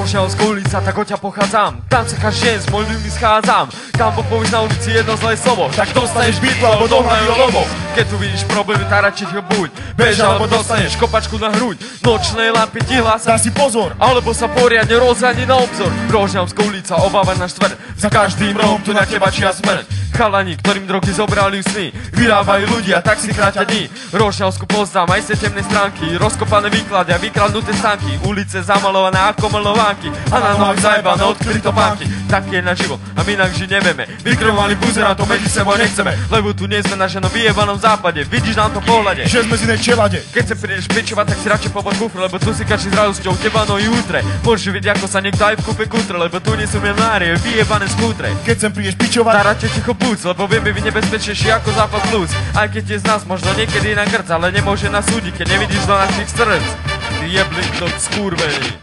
Rožňavská ulica, tak odtiaľ pochádzam. Tam sa každý deň s mojimi ľuďmi schádzam. Tam povieš na ulici jedno zlé slovo, tak dostaneš bitvu alebo dohľadí lobo. Keď tu vidíš problémy, tak radšej ho buď. Bež alebo dostaneš kopačku na hruď. Nočné lampy ti hlása, daj si pozor, alebo sa poriadne rozhľadni na obzor. Rožňavská ulica, obáva na štvrť. Za každým rohom tu na teba čia smrť. Chalani, ktorým drogy zobrali sny, vyrábajú ľudia, tak si kráťa dní. Rožňavsku poznám, aj ste temné stránky, rozkopané výklady a vykradnuté stánky, ulice zamalované ako malovánky a na nohách zajebané odkryté topánky. Tak je na život a my inak žiť nevieme. Vykrmovali buzerátov medzi sebou nechceme, lebo tu nie sme na ženom vyjebanom západe. Vidíš nám to v pohľade, že sme z inej čelade. Keď sa prídeš pičovať, tak si radšej pobod kufr, lebo tu si kačí s radosťou teba no i útre. Môžeš vidieť, ako sa niekto aj v kúpe kutre, lebo tu nie sú milionári, vyjebané skútre. Keď sem prídeš pičovať, tak radšej ticho buď, lebo vieme byť nebezpečnejší ako západ plus. Aj keď je z nás možno niekedy na grc, ale nemôže nás súdiť, keď nevidíš do našich srdc. Ty jeblik to skurvený.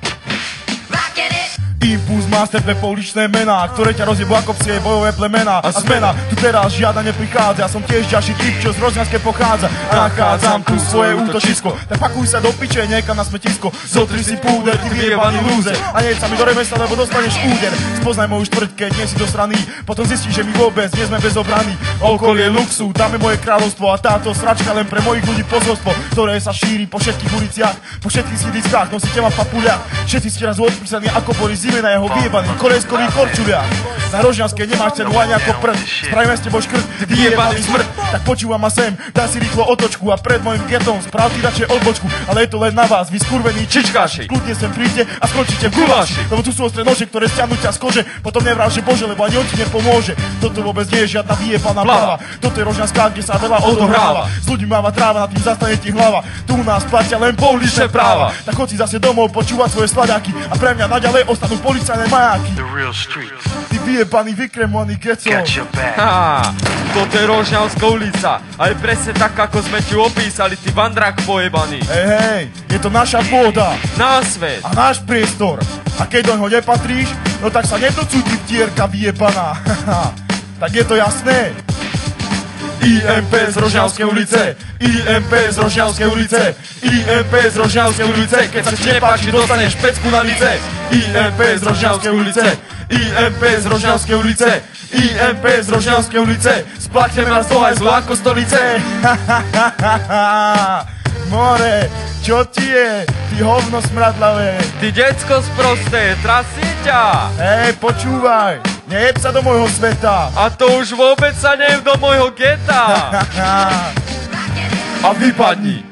Impuls má tebe pouličné mená, ktoré ťa rozjebú ako psie bojové plemená. A zmena tu teraz žiadna neprichádza, ja som tiež ďalší typ, čo z Rožňavskej pochádza. A nachádzam tu svoje útočisko, tak pakuj sa do piče, niekam na smetisko. Zotri si púder, ty vyjebaný lúzer, a neď sa mi do remesla, lebo dostaneš úder. Spoznaj moju štvrť, keď nie si do strany, potom zistíš, že my vôbec nie sme bez obrany. Okolie luxu, tam je moje kráľovstvo a táto sračka len pre mojich ľudí posolstvo, ktoré sa šíri po všetkých uliciach, po všetkých sídliskách, nosíte ma v papuľach. Všetci ste raz odpísaní ako boli na jeho vyjebaný korejskový korčuliak. Na Rožňavskej nemáš cenu ani ako prd, spravíme s tebou škrt, vyjebaný smrť. Tak počúvam ma sem, daj si rýchlo otočku a pred mojim getom sprav ty radšej odbočku. Ale je to len na vás, vy skurvení čičkáši. Kľudne sem príďte a skončíte v guláši, lebo tu sú ostré nože, ktoré stiahnu ťa z kože. Potom nevráv, že bože, lebo ani on ti nepomôže. Toto vôbec nie je žiadna vyjebaná pláva. Toto je Rožňavská, kde sa veľa odohráva. S ľuďmi máva tráva, nad tým zastane ti hlava. Tu u nás platia len pouličné práva. Tak chod si zase domov počúvať svoje sladáky a pre mňa naďalej ostanú policajné majáky. Ty vyjebaný, vykremovaný geco. Toto je Rožňavská ulica. Aj presne tak, ako sme ti opísali, ty vandrák pojebaný. Hej, je to naša pôda, náš svet a náš priestor. A keď doňho nepatríš, no tak sa nedocúť ty vtierka vyjebaná. Tak je to jasné. IMP z Rožňavskej ulice, IMP z Rožňavskej ulice, IMP z Rožňavskej ulice, keď sa ti nepáči, dostaneš pecku na lice. IMP z Rožňavskej ulice, IMP z Rožňavskej ulice, IMP z Rožňavskej ulice, splakneme vás toho aj zlo ako stolice. More, čo ti je, ty hovno smradlavé? Ty decko sprosté, trasí ťa. Hej, počúvaj, nejeb sa do môjho sveta. A to už vôbec sa nejeb do môjho geta. A vypadni.